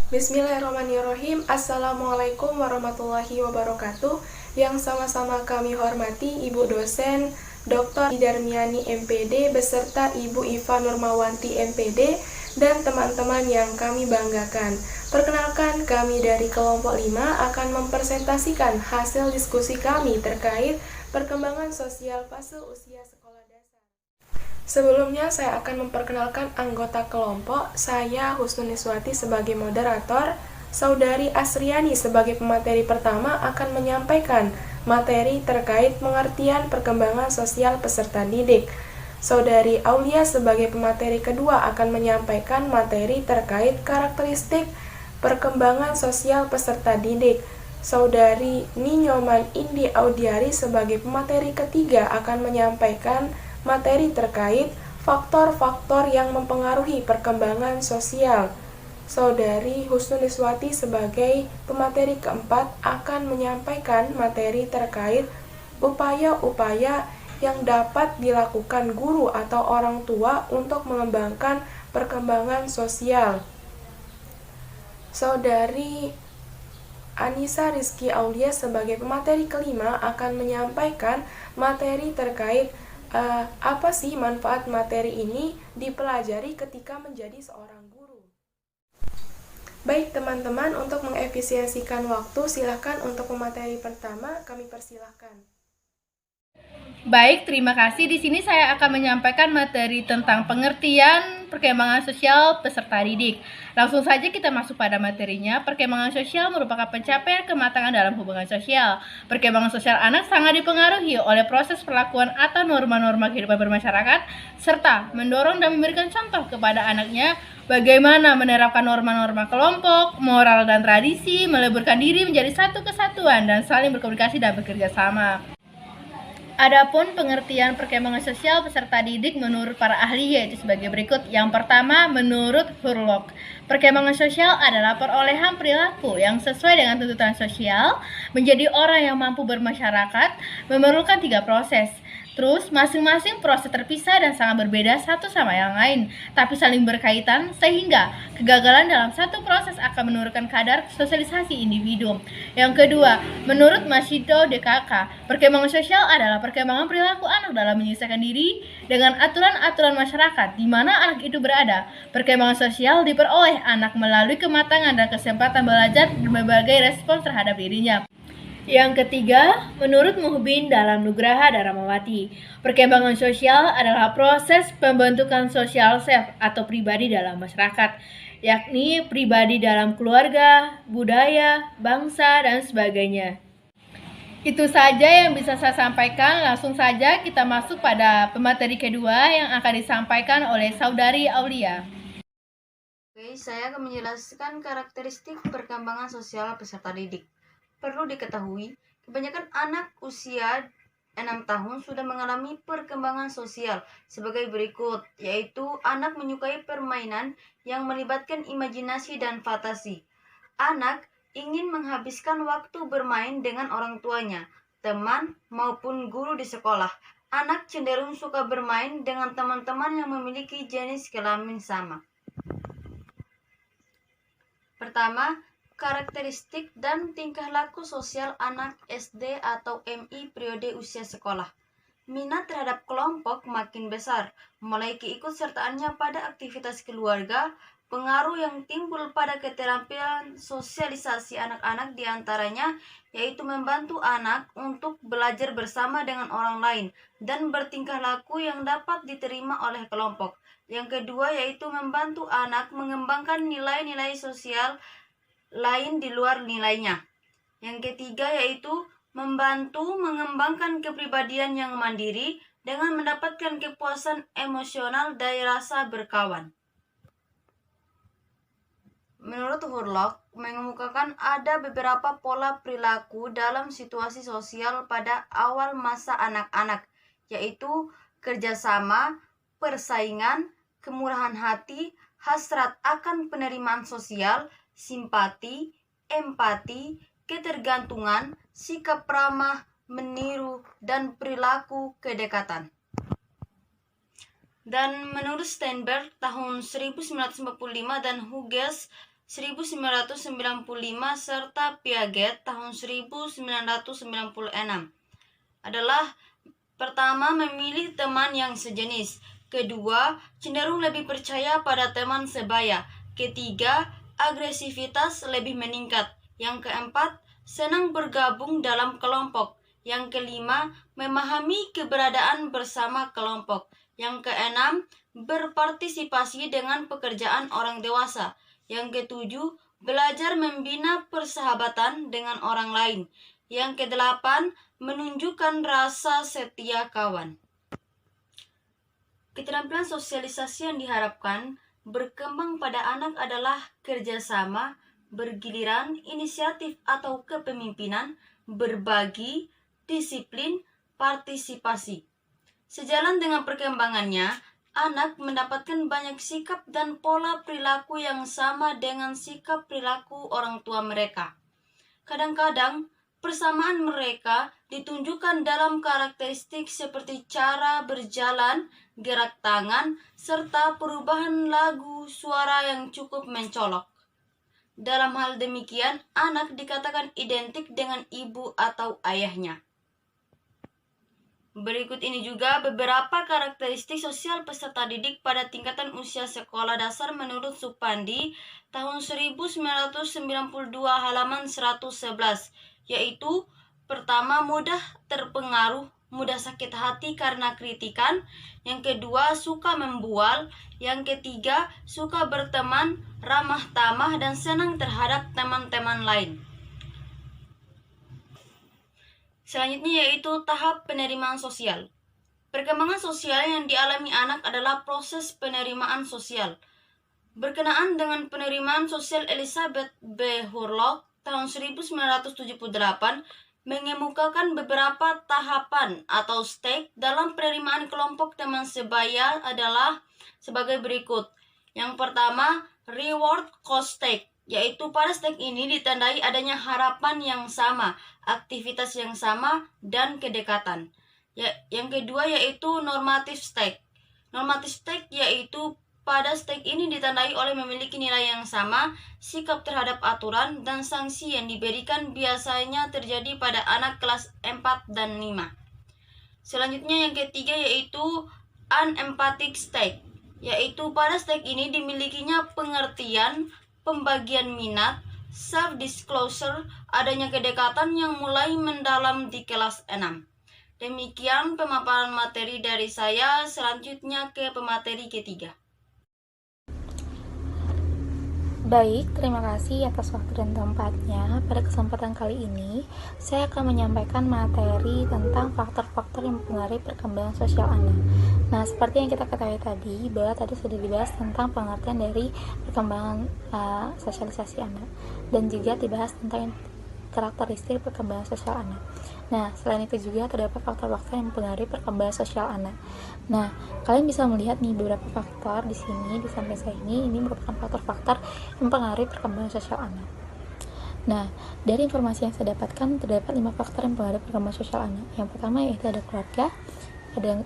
Bismillahirrahmanirrahim. Assalamualaikum warahmatullahi wabarakatuh. Yang sama-sama kami hormati Ibu dosen Dr. Darmiani MPD beserta Ibu Iva Nurmawanti MPD dan teman-teman yang kami banggakan. Perkenalkan, kami dari kelompok 5 akan mempresentasikan hasil diskusi kami terkait perkembangan sosial fase usia sekolah dasar. Sebelumnya saya akan memperkenalkan anggota kelompok. Saya Husnuniswati sebagai moderator. Saudari Asriani sebagai pemateri pertama akan menyampaikan materi terkait pengertian perkembangan sosial peserta didik. Saudari Aulia sebagai pemateri kedua akan menyampaikan materi terkait karakteristik perkembangan sosial peserta didik. Saudari Ninyoman Indi Audiari sebagai pemateri ketiga akan menyampaikan materi terkait faktor-faktor yang mempengaruhi perkembangan sosial. Saudari Husnuniswati sebagai pemateri keempat akan menyampaikan materi terkait upaya-upaya yang dapat dilakukan guru atau orang tua untuk mengembangkan perkembangan sosial. Saudari Anissa Rizky Aulia sebagai pemateri kelima akan menyampaikan materi terkait apa sih manfaat materi ini dipelajari ketika menjadi seorang guru. Baik teman-teman, untuk mengefisiensikan waktu, silakan untuk pemateri pertama kami persilahkan. Baik, terima kasih. Di sini saya akan menyampaikan materi tentang pengertian perkembangan sosial peserta didik. Langsung saja kita masuk pada materinya. Perkembangan sosial merupakan pencapaian kematangan dalam hubungan sosial. Perkembangan sosial anak sangat dipengaruhi oleh proses perlakuan atau norma-norma kehidupan bermasyarakat, serta mendorong dan memberikan contoh kepada anaknya bagaimana menerapkan norma-norma kelompok, moral dan tradisi, meleburkan diri menjadi satu kesatuan, dan saling berkomunikasi dan bekerja sama. Adapun pengertian perkembangan sosial peserta didik menurut para ahli yaitu sebagai berikut. Yang pertama, menurut Hurlock, perkembangan sosial adalah perolehan perilaku yang sesuai dengan tuntutan sosial menjadi orang yang mampu bermasyarakat, memerlukan 3 proses. Terus, masing-masing proses terpisah dan sangat berbeda satu sama yang lain, tapi saling berkaitan sehingga kegagalan dalam satu proses akan menurunkan kadar sosialisasi individu. Yang kedua, menurut Mashido DKK, perkembangan sosial adalah perkembangan perilaku anak dalam menyelesaikan diri dengan aturan-aturan masyarakat di mana anak itu berada. Perkembangan sosial diperoleh anak melalui kematangan dan kesempatan belajar berbagai respons terhadap dirinya. Yang ketiga, menurut Muhbin dalam Nugraha Daramawati, perkembangan sosial adalah proses pembentukan social self atau pribadi dalam masyarakat, yakni pribadi dalam keluarga, budaya, bangsa, dan sebagainya. Itu saja yang bisa saya sampaikan. Langsung saja kita masuk pada pemateri kedua yang akan disampaikan oleh Saudari Aulia. Oke, saya akan menjelaskan karakteristik perkembangan sosial peserta didik. Perlu diketahui, kebanyakan anak usia 6 tahun sudah mengalami perkembangan sosial sebagai berikut, yaitu anak menyukai permainan yang melibatkan imajinasi dan fantasi. Anak ingin menghabiskan waktu bermain dengan orang tuanya, teman, maupun guru di sekolah. Anak cenderung suka bermain dengan teman-teman yang memiliki jenis kelamin sama. Pertama, karakteristik dan tingkah laku sosial anak SD atau MI periode usia sekolah. Minat terhadap kelompok makin besar, mulai keikutsertaannya pada aktivitas keluarga, pengaruh yang timbul pada keterampilan sosialisasi anak-anak diantaranya yaitu membantu anak untuk belajar bersama dengan orang lain dan bertingkah laku yang dapat diterima oleh kelompok. Yang kedua yaitu membantu anak mengembangkan nilai-nilai sosial lain di luar nilainya. Yang ketiga yaitu membantu mengembangkan kepribadian yang mandiri dengan mendapatkan kepuasan emosional dari rasa berkawan. Menurut Hurlock, mengemukakan ada beberapa pola perilaku dalam situasi sosial pada awal masa anak-anak, yaitu kerjasama, persaingan, kemurahan hati, hasrat akan penerimaan sosial, simpati, empati, ketergantungan, sikap ramah, meniru, dan perilaku kedekatan. Dan menurut Steinberg tahun 1945 dan Hughes 1995 serta Piaget tahun 1996 adalah pertama, memilih teman yang sejenis. Kedua, cenderung lebih percaya pada teman sebaya. Ketiga, agresivitas lebih meningkat. Yang keempat, senang bergabung dalam kelompok. Yang kelima, memahami keberadaan bersama kelompok. Yang keenam, berpartisipasi dengan pekerjaan orang dewasa. Yang ketujuh, belajar membina persahabatan dengan orang lain. Yang kedelapan, menunjukkan rasa setia kawan. Keterampilan sosialisasi yang diharapkan berkembang pada anak adalah kerjasama, bergiliran, inisiatif atau kepemimpinan, berbagi, disiplin, partisipasi. Sejalan dengan perkembangannya, anak mendapatkan banyak sikap dan pola perilaku yang sama dengan sikap perilaku orang tua mereka. Kadang-kadang, persamaan mereka ditunjukkan dalam karakteristik seperti cara berjalan, gerak tangan, serta perubahan lagu suara yang cukup mencolok. Dalam hal demikian, anak dikatakan identik dengan ibu atau ayahnya. Berikut ini juga beberapa karakteristik sosial peserta didik pada tingkatan usia sekolah dasar menurut Supandi tahun 1992 halaman 111, yaitu pertama, mudah terpengaruh, mudah sakit hati karena kritikan. Yang kedua, suka membual. Yang ketiga, suka berteman, ramah tamah, dan senang terhadap teman-teman lain. Selanjutnya yaitu tahap penerimaan sosial. Perkembangan sosial yang dialami anak adalah proses penerimaan sosial. Berkenaan dengan penerimaan sosial, Elizabeth B. Hurlock tahun 1978 mengemukakan beberapa tahapan atau stake dalam penerimaan kelompok teman sebaya adalah sebagai berikut. Yang pertama, reward cost stake, yaitu pada stake ini ditandai adanya harapan yang sama, aktivitas yang sama, dan kedekatan. Yang kedua yaitu normative stake. Normative stake yaitu pada stake ini ditandai oleh memiliki nilai yang sama, sikap terhadap aturan, dan sanksi yang diberikan biasanya terjadi pada anak kelas 4 dan 5. Selanjutnya yang ketiga yaitu unempathic stake, yaitu pada stake ini dimilikinya pengertian, pembagian minat, self-disclosure, adanya kedekatan yang mulai mendalam di kelas 6. Demikian pemaparan materi dari saya, selanjutnya ke pemateri ketiga. Baik, terima kasih atas waktu dan tempatnya. Pada kesempatan kali ini, saya akan menyampaikan materi tentang faktor-faktor yang mempengaruhi perkembangan sosial anak. Nah, seperti yang kita ketahui tadi, bahwa tadi sudah dibahas tentang pengertian dari perkembangan sosialisasi anak, dan juga dibahas tentang karakteristik perkembangan sosial anak. Nah, selain itu juga terdapat faktor-faktor yang mempengaruhi perkembangan sosial anak. Nah, kalian bisa melihat nih beberapa faktor di sini, di samping saya ini merupakan faktor-faktor yang mempengaruhi perkembangan sosial anak. Nah, dari informasi yang saya dapatkan terdapat 5 faktor yang mempengaruhi perkembangan sosial anak. Yang pertama yaitu ada keluarga,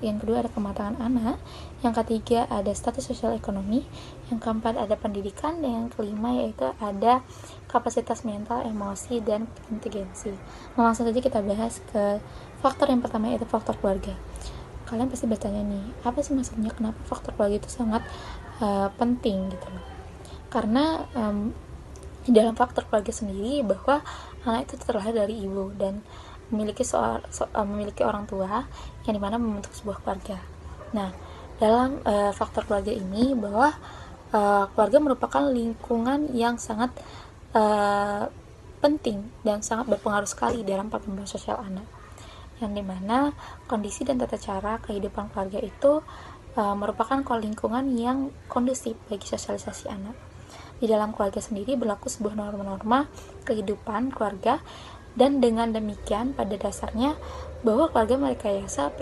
yang kedua ada kematangan anak, yang ketiga ada status sosial ekonomi, yang keempat ada pendidikan, dan yang kelima yaitu ada kapasitas mental, emosi, dan inteligensi. Nah, langsung saja kita bahas ke faktor yang pertama yaitu faktor keluarga. Kalian pasti bertanya nih, apa sih maksudnya kenapa faktor keluarga itu sangat penting gitu loh? Karena di dalam faktor keluarga sendiri bahwa anak itu terlahir dari ibu dan memiliki orang tua yang dimana membentuk sebuah keluarga. Nah, dalam faktor keluarga ini bahwa keluarga merupakan lingkungan yang sangat penting dan sangat berpengaruh sekali dalam perkembangan sosial anak, yang dimana kondisi dan tata cara kehidupan keluarga itu merupakan lingkungan yang kondusif bagi sosialisasi anak. Di dalam keluarga sendiri berlaku sebuah norma-norma kehidupan keluarga, dan dengan demikian pada dasarnya bahwa keluarga merekayasa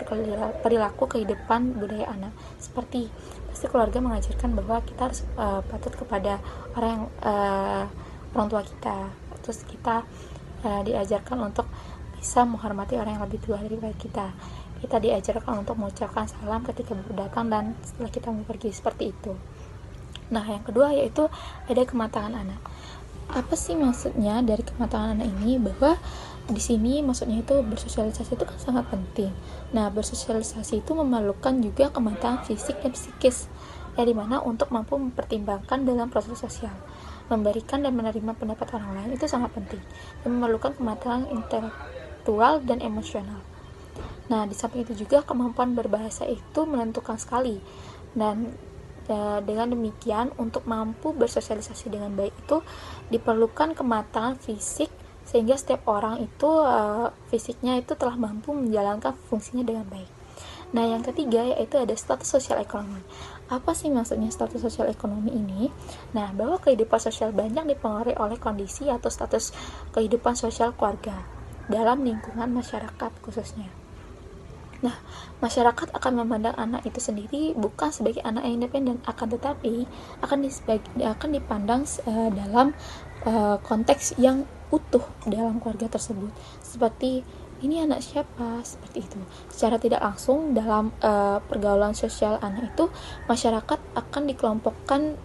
perilaku kehidupan budaya anak. Seperti pasti keluarga mengajarkan bahwa kita harus patuh kepada orang tua kita, terus kita diajarkan untuk bisa menghormati orang yang lebih tua daripada kita. Kita diajarkan untuk mengucapkan salam ketika baru datang dan setelah kita mau pergi, seperti itu. Nah, yang kedua yaitu ada kematangan anak. Apa sih maksudnya dari kematangan anak ini? Bahwa di sini maksudnya itu bersosialisasi itu kan sangat penting. Nah, bersosialisasi itu memerlukan juga kematangan fisik dan psikis, dimana untuk mampu mempertimbangkan dalam proses sosial, memberikan dan menerima pendapat orang lain itu sangat penting, dan memerlukan kematangan intelektual dan emosional. Nah, di samping itu juga kemampuan berbahasa itu menentukan sekali, dan dengan demikian untuk mampu bersosialisasi dengan baik itu diperlukan kematangan fisik, sehingga setiap orang itu fisiknya itu telah mampu menjalankan fungsinya dengan baik. Nah, yang ketiga yaitu ada status sosial ekonomi. Apa sih maksudnya status sosial ekonomi ini? Nah, bahwa kehidupan sosial banyak dipengaruhi oleh kondisi atau status kehidupan sosial keluarga dalam lingkungan masyarakat khususnya. Nah, masyarakat akan memandang anak itu sendiri bukan sebagai anak yang independen, akan tetapi akan dipandang dalam konteks yang utuh dalam keluarga tersebut. Seperti ini anak siapa? Seperti itu. Secara tidak langsung dalam pergaulan sosial anak itu, masyarakat akan dikelompokkan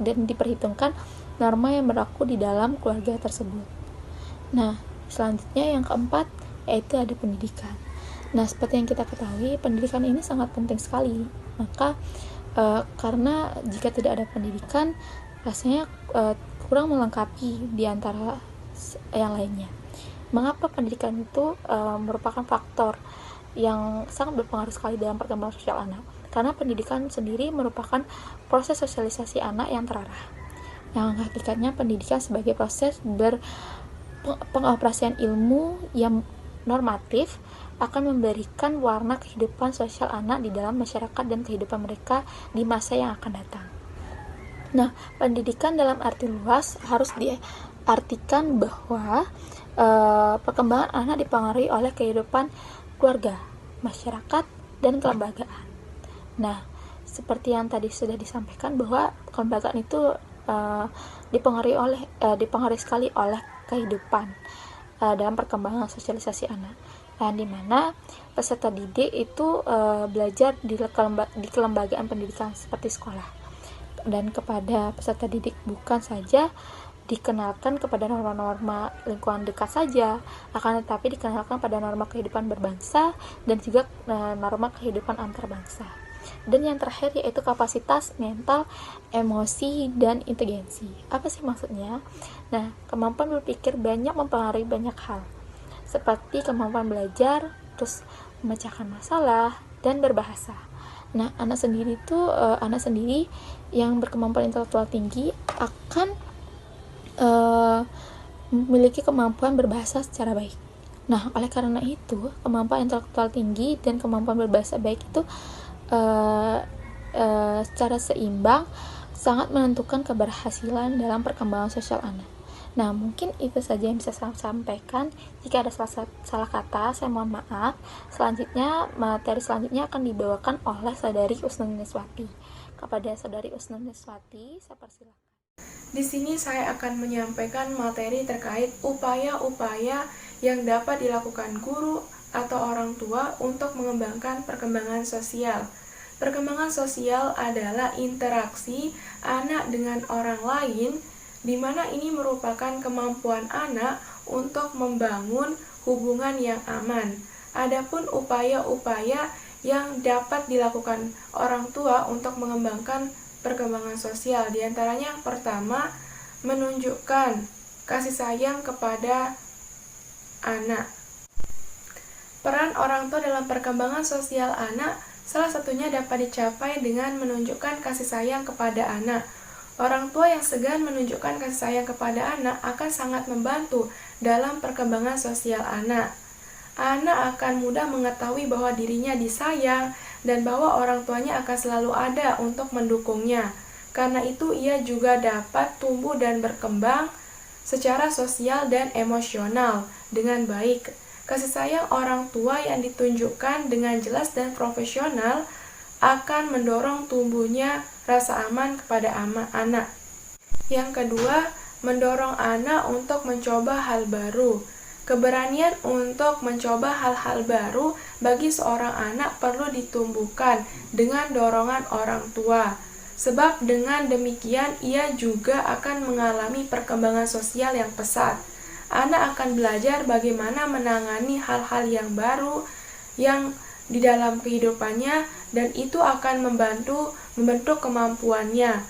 dan diperhitungkan norma yang berlaku di dalam keluarga tersebut. Nah, selanjutnya yang keempat yaitu ada pendidikan. Nah, seperti yang kita ketahui, pendidikan ini sangat penting sekali. Maka karena jika tidak ada pendidikan, rasanya kurang melengkapi di antara yang lainnya. Mengapa pendidikan itu merupakan faktor yang sangat berpengaruh sekali dalam perkembangan sosial anak? Karena pendidikan sendiri merupakan proses sosialisasi anak yang terarah. Yang hakikatnya pendidikan sebagai proses pengoperasian ilmu yang normatif akan memberikan warna kehidupan sosial anak di dalam masyarakat dan kehidupan mereka di masa yang akan datang. Nah, pendidikan dalam arti luas harus diartikan bahwa perkembangan anak dipengaruhi oleh kehidupan keluarga, masyarakat, dan kelembagaan. Nah, seperti yang tadi sudah disampaikan bahwa kelembagaan itu dipengaruhi sekali oleh kehidupan dalam perkembangan sosialisasi anak, dan dimana peserta didik itu belajar di kelembagaan pendidikan seperti sekolah, dan kepada peserta didik bukan saja dikenalkan kepada norma-norma lingkungan dekat saja, akan tetapi dikenalkan pada norma kehidupan berbangsa dan juga norma kehidupan antar bangsa. Dan yang terakhir yaitu kapasitas mental, emosi, dan inteligensi. Apa sih maksudnya? Nah, kemampuan berpikir banyak mempengaruhi banyak hal, seperti kemampuan belajar, terus memecahkan masalah, dan berbahasa. Nah, anak sendiri yang berkemampuan intelektual tinggi akan memiliki kemampuan berbahasa secara baik. Nah, oleh karena itu, kemampuan intelektual tinggi dan kemampuan berbahasa baik itu secara seimbang sangat menentukan keberhasilan dalam perkembangan sosial anak. Nah, mungkin itu saja yang bisa saya sampaikan. Jika ada salah kata, saya mohon maaf. Materi selanjutnya akan dibawakan oleh Saudari Usnun Niswati. Kepada Saudari Usnun Niswati, saya persilakan. Di sini saya akan menyampaikan materi terkait upaya-upaya yang dapat dilakukan guru atau orang tua untuk mengembangkan perkembangan sosial. Perkembangan sosial adalah interaksi anak dengan orang lain, di mana ini merupakan kemampuan anak untuk membangun hubungan yang aman. Adapun upaya-upaya yang dapat dilakukan orang tua untuk mengembangkan perkembangan sosial, diantaranya yang pertama, menunjukkan kasih sayang kepada anak. Peran orang tua dalam perkembangan sosial anak salah satunya dapat dicapai dengan menunjukkan kasih sayang kepada anak. Orang tua yang segan menunjukkan kasih sayang kepada anak akan sangat membantu dalam perkembangan sosial anak. Anak akan mudah mengetahui bahwa dirinya disayang dan bahwa orang tuanya akan selalu ada untuk mendukungnya. Karena itu ia juga dapat tumbuh dan berkembang secara sosial dan emosional dengan baik. Kasih sayang orang tua yang ditunjukkan dengan jelas dan profesional akan mendorong tumbuhnya rasa aman kepada anak. Yang kedua, mendorong anak untuk mencoba hal baru. Keberanian untuk mencoba hal-hal baru bagi seorang anak perlu ditumbuhkan dengan dorongan orang tua. Sebab dengan demikian ia juga akan mengalami perkembangan sosial yang pesat. Anak akan belajar bagaimana menangani hal-hal yang baru yang di dalam kehidupannya, dan itu akan membentuk kemampuannya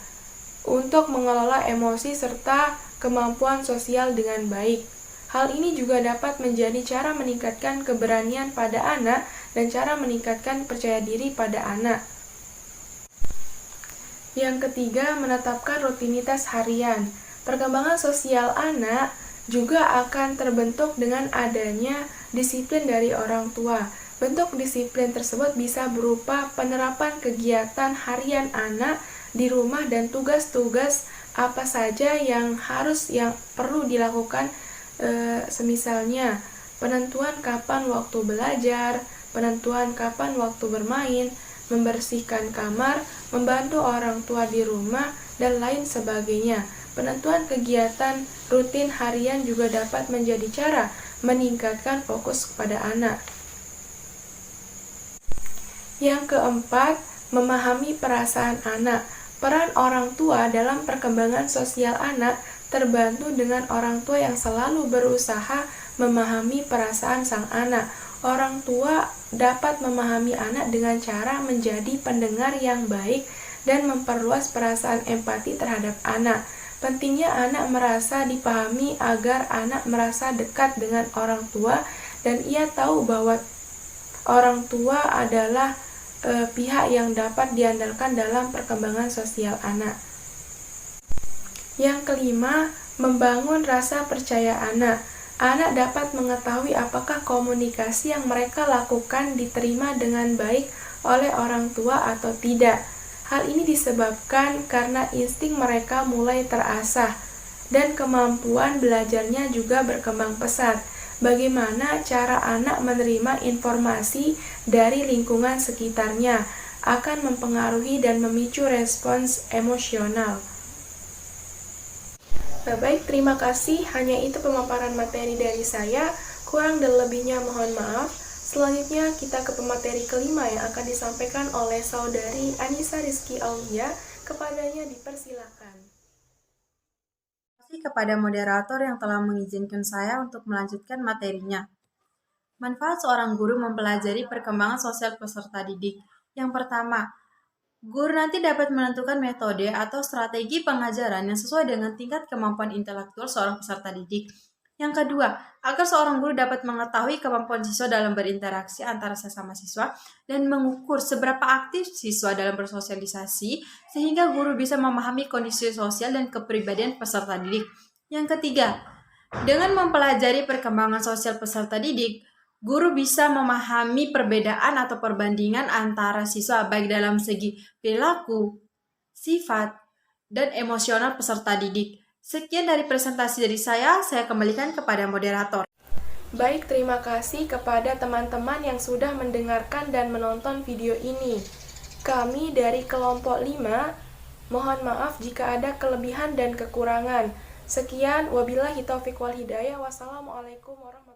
untuk mengelola emosi serta kemampuan sosial dengan baik. Hal ini juga dapat menjadi cara meningkatkan keberanian pada anak dan cara meningkatkan percaya diri pada anak. Yang ketiga, menetapkan rutinitas harian. Perkembangan sosial anak juga akan terbentuk dengan adanya disiplin dari orang tua. Bentuk disiplin tersebut bisa berupa penerapan kegiatan harian anak di rumah dan tugas-tugas apa saja yang perlu dilakukan, semisalnya penentuan kapan waktu belajar, penentuan kapan waktu bermain, membersihkan kamar, membantu orang tua di rumah, dan lain sebagainya. Penentuan kegiatan rutin harian juga dapat menjadi cara meningkatkan fokus kepada anak. Yang keempat, memahami perasaan anak. Peran orang tua dalam perkembangan sosial anak terbantu dengan orang tua yang selalu berusaha memahami perasaan sang anak. Orang tua dapat memahami anak dengan cara menjadi pendengar yang baik dan memperluas perasaan empati terhadap anak. Pentingnya anak merasa dipahami agar anak merasa dekat dengan orang tua dan ia tahu bahwa orang tua adalah pihak yang dapat diandalkan dalam perkembangan sosial anak. Yang kelima, membangun rasa percaya anak. Anak dapat mengetahui apakah komunikasi yang mereka lakukan diterima dengan baik oleh orang tua atau tidak. Hal ini disebabkan karena insting mereka mulai terasah dan kemampuan belajarnya juga berkembang pesat. Bagaimana cara anak menerima informasi dari lingkungan sekitarnya akan mempengaruhi dan memicu respons emosional. Baik, terima kasih. Hanya itu pemaparan materi dari saya. Kurang dan lebihnya mohon maaf. Selanjutnya kita ke pemateri kelima yang akan disampaikan oleh saudari Anissa Rizky Aulia. Kepadanya dipersilakan. Kepada moderator yang telah mengizinkan saya untuk melanjutkan materinya. Manfaat seorang guru mempelajari perkembangan sosial peserta didik. Yang pertama, guru nanti dapat menentukan metode atau strategi pengajaran yang sesuai dengan tingkat kemampuan intelektual seorang peserta didik. Yang kedua, agar seorang guru dapat mengetahui kemampuan siswa dalam berinteraksi antara sesama siswa dan mengukur seberapa aktif siswa dalam bersosialisasi sehingga guru bisa memahami kondisi sosial dan kepribadian peserta didik. Yang ketiga, dengan mempelajari perkembangan sosial peserta didik, guru bisa memahami perbedaan atau perbandingan antara siswa baik dalam segi perilaku, sifat, dan emosional peserta didik. Sekian dari presentasi dari saya kembalikan kepada moderator. Baik, terima kasih kepada teman-teman yang sudah mendengarkan dan menonton video ini. Kami dari kelompok 5, mohon maaf jika ada kelebihan dan kekurangan. Sekian, wabillahi taufiq wal hidayah. Wassalamualaikum warahmatullahi wabarakatuh.